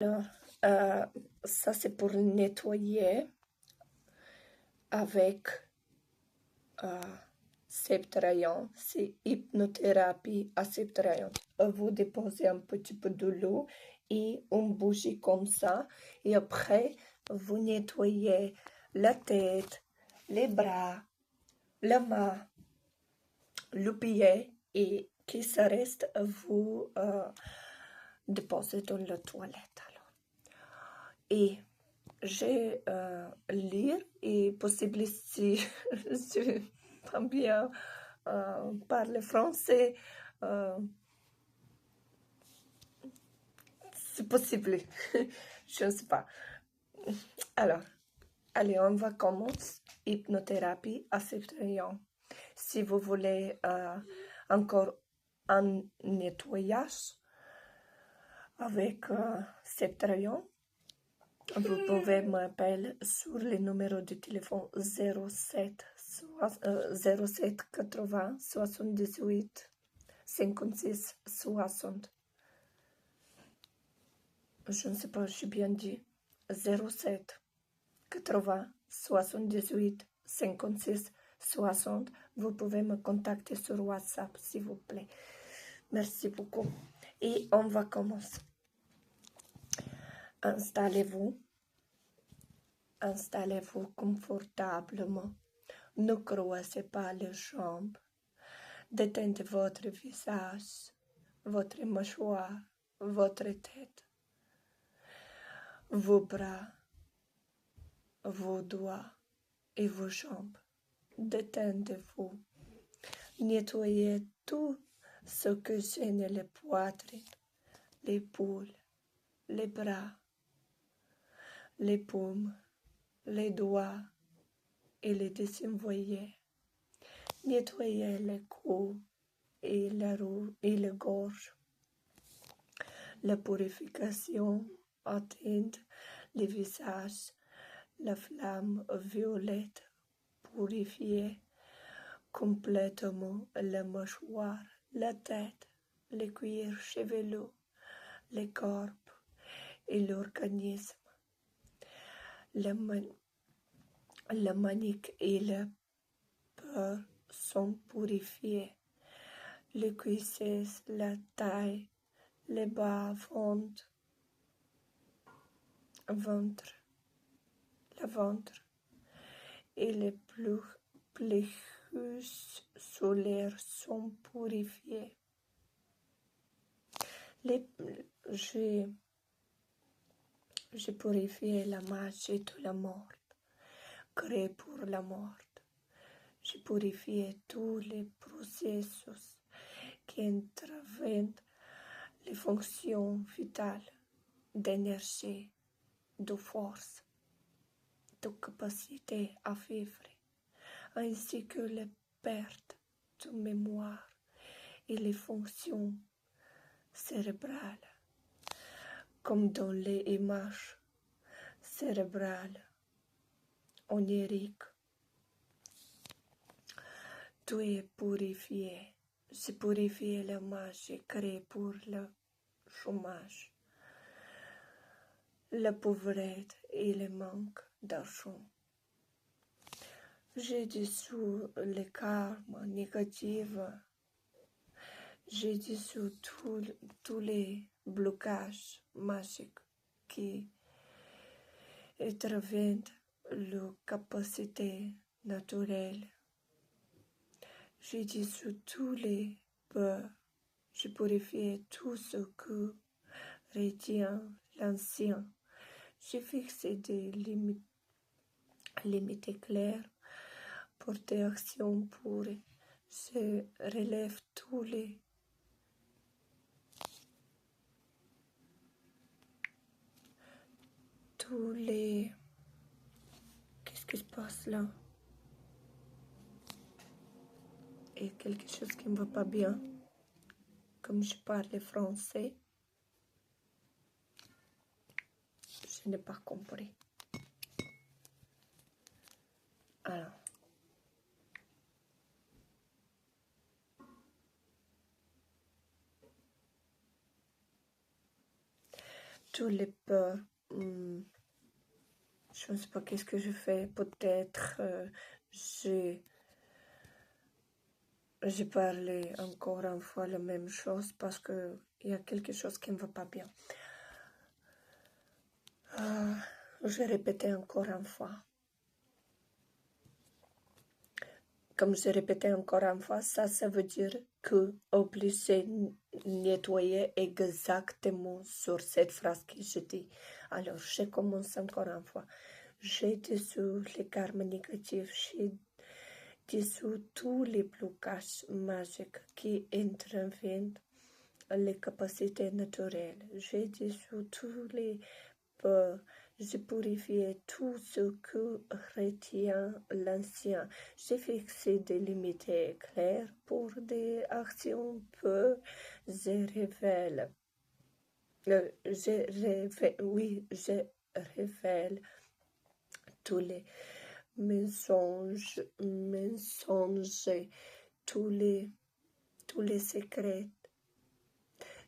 Alors, ça c'est pour nettoyer avec septrayon. C'est hypnothérapie à septrayon. Vous déposez un petit peu de l'eau et une bougie comme ça. Et après, vous nettoyez la tête, les bras, la main, le pied et qui ça reste, vous déposez dans la toilette. Alors. Et j'ai lire et possible si je pas bien parler français, c'est possible, je ne sais pas. Alors, allez, on va commencer hypnothérapie à septrayon. Si vous voulez encore un nettoyage avec septrayon, vous pouvez m'appeler sur le numéro de téléphone 07 80 78 56 60. Je ne sais pas, j'ai bien dit. 07 80 78 56 60. Vous pouvez me contacter sur WhatsApp, s'il vous plaît. Merci beaucoup. Et on va commencer. Installez-vous confortablement. Ne croisez pas les jambes. Détendez votre visage, votre mâchoire, votre tête, vos bras, vos doigts et vos jambes. Détendez-vous. Nettoyez tout ce que gêne les poitrines, l'épaule, les bras, les paumes, les doigts et les désenvoyez. Nettoyez le cou et la gorge. La purification atteint le visage. La flamme violette purifie complètement la mâchoire, la tête, le cuir chevelu, le corps et l'organisme. La manique et la peur sont purifiés. Les cuisses, la taille, le bas le ventre et les plexus solaires sont purifiés. J'ai purifié la magie de la mort, créée pour la mort. J'ai purifié tous les processus qui interviennent les fonctions vitales d'énergie, de force, de capacité à vivre, ainsi que les pertes de mémoire et les fonctions cérébrales, comme dans les images cérébrales oniriques. Tout est purifié. J'ai purifié la magie créée pour le chômage, la pauvreté et le manque d'argent. J'ai dissous les karmas négatifs. J'ai dissous tous les blocages magiques qui interviennent la capacité naturelle. J'ai dissous tous les peurs. J'ai purifié tout ce que retient l'ancien. J'ai fixé des limites claires pour des actions pures. Je relève tous les qu'est-ce qui se passe là? Et quelque chose qui ne va pas bien. Comme je parle français, je n'ai pas compris. Alors. tous les peurs. Je ne sais pas qu'est-ce que je fais. Peut-être j'ai parlé encore une fois la même chose parce que il y a quelque chose qui ne va pas bien. Je répétais encore une fois. Comme je répétais encore une fois, ça veut dire que obligé nettoyer exactement sur cette phrase que je dis. Alors, je commence encore une fois. J'ai dissous les karmes négatifs, j'ai dissous tous les blocages magiques qui interviennent les capacités naturelles. J'ai dissous tous les peurs. J'ai purifié tout ce que retient l'ancien. J'ai fixé des limites claires pour des actions peu. Je révèle. Je révèle tous les mensonges, tous les secrets.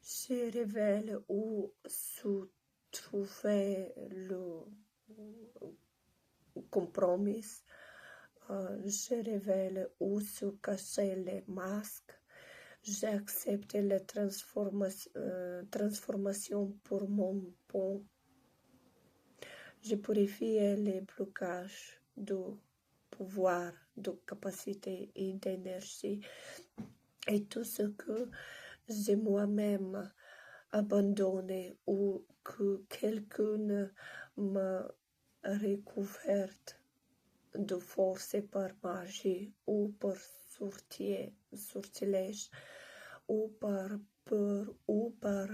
Je révèle où se trouvait le compromis. Je révèle où se cachaient les masques. J'accepte la transformation pour mon bon. Je purifie les blocages de pouvoir, de capacité et d'énergie. Et tout ce que j'ai moi-même abandonné ou que quelqu'un m'a recouverte de force par magie ou par sortilège ou par peur ou par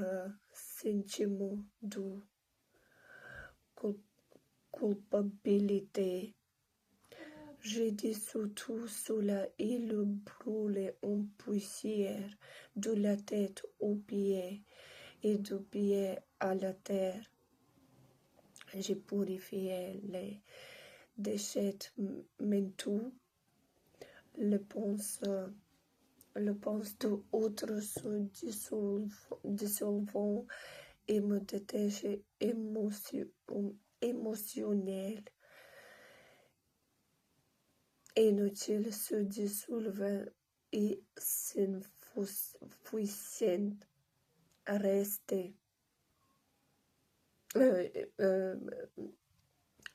sentiment de culpabilité. J'ai dissous tout cela et le brûlé en poussière de la tête aux pieds et du pied à la terre. J'ai purifié les déchets mentaux, le pense d'autres se dissolvant et me détacher émotionnel. Inutile se dissolvant et s'enfuissant rester.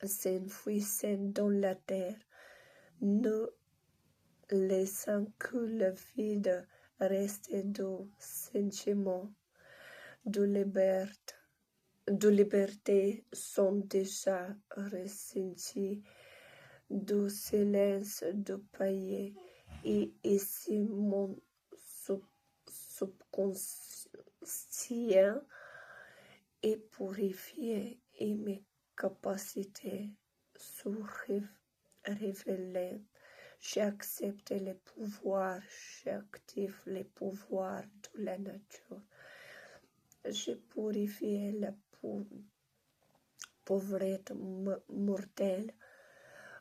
S'enfuissant dans la terre, ne laissant que le vide rester de sentiments de liberté sont déjà ressentis, de silence de payer et ici mon subconscient est purifié et mes capacités sont révélées. J'accepte les pouvoirs, j'active les pouvoirs de la nature. J'ai purifié la pauvreté mortelle.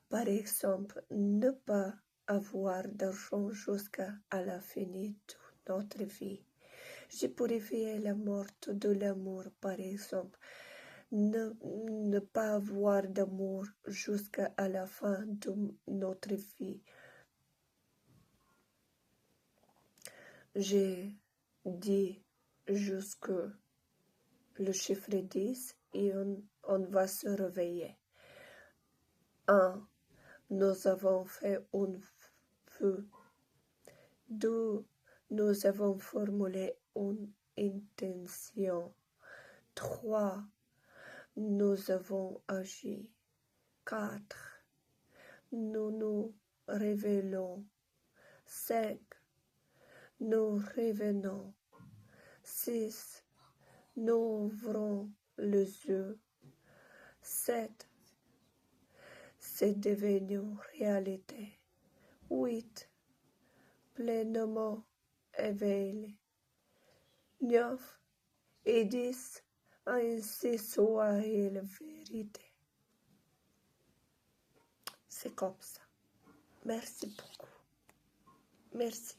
Par exemple, ne pas avoir d'argent jusqu'à la fin de notre vie. J'ai purifié la mort de l'amour, par exemple. Ne pas avoir d'amour jusqu'à la fin de notre vie. J'ai dit jusque le chiffre 10 et on va se réveiller. 1. Nous avons fait un vœu. 2. Nous avons formulé une intention. 3. Nous avons agi. 4. Nous nous révélons. 5. Nous revenons. 6. Nous ouvrons les yeux. 7. C'est devenu réalité. 8. Pleinement éveillé. 9 et 10. Ainsi soit la vérité. C'est comme ça. Merci beaucoup. Merci.